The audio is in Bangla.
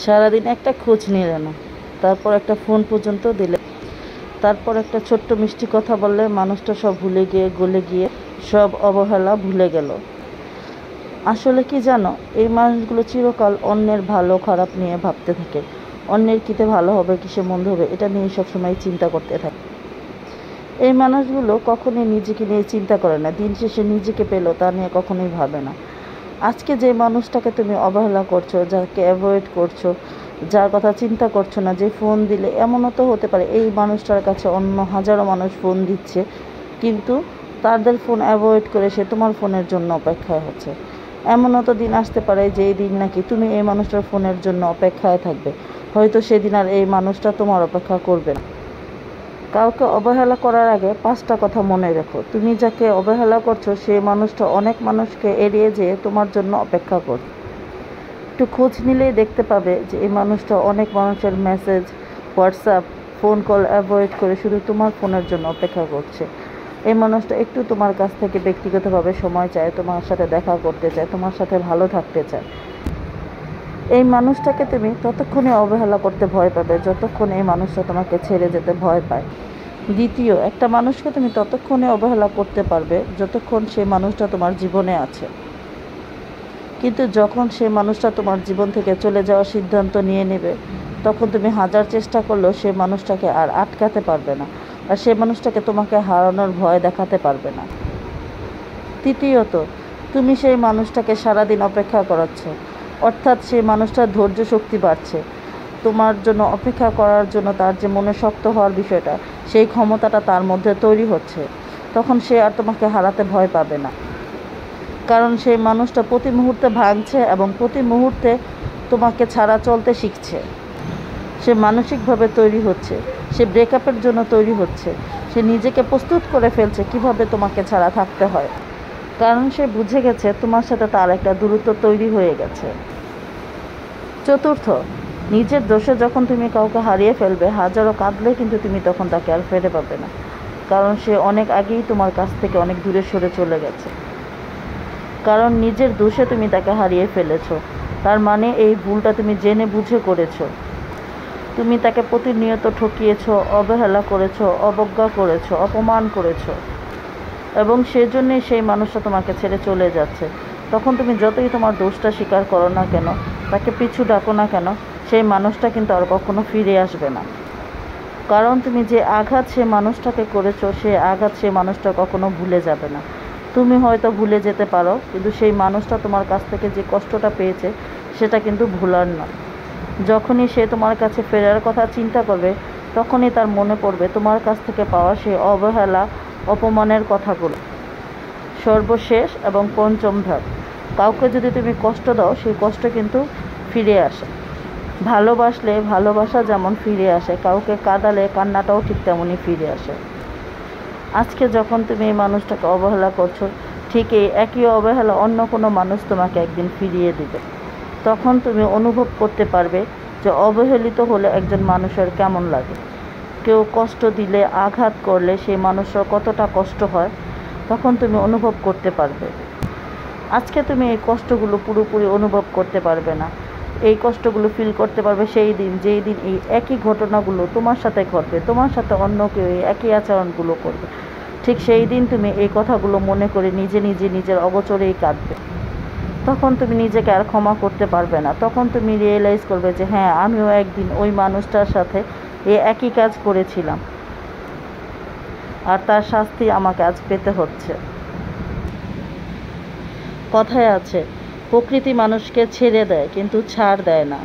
সারাদিন একটা খোঁজ নিলে না, তারপর একটা ফোন পর্যন্ত দিলে, তারপর একটা ছোট্ট মিষ্টি কথা বললে মানুষটা সব ভুলে গিয়ে গলে গিয়ে সব অবহেলা ভুলে গেল। আসলে কি জানো, এই মানুষগুলো চিরকাল অন্যের ভালো খারাপ নিয়ে ভাবতে থাকে। অন্যের কিতে ভালো হবে, কিসে মন্দ হবে, এটা নিয়ে সবসময় চিন্তা করতে থাকে। এই মানুষগুলো কখনোই নিজেকে নিয়ে চিন্তা করে না, দিন শেষে নিজেকে পেলো তা নিয়ে কখনোই ভাবে না। আজকে যে মানুষটাকে তুমি অবহেলা করছো, যাকে অ্যাভয়েড করছো, যার কথা চিন্তা করছো না, যে ফোন দিলে এমনও তো হতে পারে এই মানুষটার কাছে অন্য হাজারো মানুষ ফোন দিচ্ছে, কিন্তু তাদের ফোন অ্যাভয়েড করে সে তোমার ফোনের জন্য অপেক্ষায় হচ্ছে। এমনও তো দিন আসতে পারে যে এই দিন নাকি তুমি এই মানুষটার ফোনের জন্য অপেক্ষায় থাকবে, হয়তো সেদিন আর এই মানুষটা তোমার অপেক্ষা করবে না। কাউকে অবহেলা করার আগে 5টা কথা মনে রেখো। তুমি যাকে অবহেলা করছো সেই মানুষটা অনেক মানুষকে এড়িয়ে যেয়ে তোমার জন্য অপেক্ষা করছে। একটু খোঁজ নিলেই দেখতে পাবে যে এই মানুষটা অনেক মানুষের message, WhatsApp, phone call avoid করে শুধু তোমার ফোনের জন্য অপেক্ষা করছে। এই মানুষটা একটু তোমার কাছ থেকে ব্যক্তিগতভাবে সময় চায়, তোমার সাথে দেখা করতে চায়, তোমার সাথে ভালো থাকতে চায়। এই মানুষটাকে তুমি ততক্ষণে অবহেলা করতে ভয় পাবে যতক্ষণ এই মানুষটা তোমাকে ছেড়ে যেতে ভয় পায়। দ্বিতীয়, একটা মানুষকে তুমি ততক্ষণে অবহেলা করতে পারবে যতক্ষণ সেই মানুষটা তোমার জীবনে আছে, কিন্তু যখন সেই মানুষটা তোমার জীবন থেকে চলে যাওয়ার সিদ্ধান্ত নিয়ে নেবে, তখন তুমি হাজার চেষ্টা করলেও সেই মানুষটাকে আর আটকাতে পারবে না, আর সেই মানুষটাকে তোমাকে হারানোর ভয় দেখাতে পারবে না। তৃতীয়ত, তুমি সেই মানুষটাকে সারাদিন অপেক্ষা করাচ্ছ, অর্থাৎ সেই মানুষটার ধৈর্য শক্তি বাড়ছে। তোমার জন্য অপেক্ষা করার জন্য তার যে মনে শক্ত হওয়ার বিষয়টা, সেই ক্ষমতাটা তার মধ্যে তৈরি হচ্ছে। তখন সে আর তোমাকে হারাতে ভয় পাবে না, কারণ সেই মানুষটা প্রতি মুহূর্তে ভাঙছে এবং প্রতি মুহূর্তে তোমাকে ছাড়া চলতে শিখছে। সে মানসিকভাবে তৈরি হচ্ছে, সে ব্রেকআপের জন্য তৈরি হচ্ছে, সে নিজেকে প্রস্তুত করে ফেলছে কিভাবে তোমাকে ছাড়া থাকতে হয়, কারণ সে বুঝে গেছে তোমার সাথে তার একটা দূরত্ব তৈরি হয়ে গেছে। চতুর্থ, নিজের দোষে যখন তুমি কাউকে হারিয়ে ফেলবে, হাজারো কাঁদলে কিন্তু তুমি তখন তাকে আর ফিরে পাবে না, কারণ সে অনেক আগেই তোমার কাছ থেকে অনেক দূরে সরে চলে গেছে। কারণ নিজের দোষে তুমি তাকে হারিয়ে ফেলেছো, তার মানে এই ভুলটা তুমি জেনে বুঝে করেছো। তুমি তাকে প্রতিনিয়ত ঠকিয়েছো, অবহেলা করেছো, অবজ্ঞা করেছো, অপমান করেছো, এবং সেজন্যই সেই মানুষটা তোমাকে ছেড়ে চলে যাচ্ছে। তখন তুমি যতই তোমার দোষটা স্বীকার করো না কেন, তাকে পিছু ডাকো না কেন, সেই মানুষটা কিন্তু আর কখনো ফিরে আসবে না। কারণ তুমি যে আঘাত সে মানুষটাকে করেছো, সে আঘাত সে মানুষটা কখনো ভুলে যাবে না। তুমি হয়তো ভুলে যেতে পারো, কিন্তু সেই মানুষটা তোমার কাছ থেকে যে কষ্টটা পেয়েছে সেটা কিন্তু ভোলার নয়। যখনই সে তোমার কাছে ফেরার কথা চিন্তা করবে, তখনই তার মনে পড়বে তোমার কাছ থেকে পাওয়া সেই অবহেলা, অপমানের কথাগুলো। সর্বশেষ এবং পঞ্চম ধাপ, কাউকে যদি তুমি কষ্ট দাও, সেই কষ্ট কিন্তু ফিরে আসে। ভালোবাসলে ভালোবাসা যেমন ফিরে আসে, কাউকে কাঁদালে কান্নাটাও ঠিক তেমনই ফিরে আসে। আজকে যখন তুমি এই মানুষটাকে অবহেলা করছো, ঠিক এই একই অবহেলা অন্য কোনো মানুষ তোমাকে একদিন ফিরিয়ে দিবে। তখন তুমি অনুভব করতে পারবে যে অবহেলিত হলে একজন মানুষের কেমন লাগে। কেউ কষ্ট দিলে, আঘাত করলে সেই মানুষের কতটা কষ্ট হয়, তখন তুমি অনুভব করতে পারবে। আজকে তুমি এই কষ্টগুলো পুরোপুরি অনুভব করতে পারবে না। এই কষ্টগুলো ফিল করতে পারবে সেই দিন, যেই দিন এই একই ঘটনাগুলো তোমার সাথে ঘটবে, তোমার সাথে অন্য কেউ এই একই আচরণগুলো করবে। ঠিক সেই দিন তুমি এই কথাগুলো মনে করে নিজে নিজে নিজের অগোচরেই কাঁদবে। তখন তুমি নিজেকে আর ক্ষমা করতে পারবে না। তখন তুমি রিয়েলাইজ করবে যে হ্যাঁ, আমিও একদিন ওই মানুষটার সাথে এই একই কাজ করেছিলাম, আর তার শাস্তি আমাকে আজ পেতে হচ্ছে। কথায় আছে, প্রকৃতি মানুষকে ছেড়ে দেয় কিন্তু ছাড় দেয় না।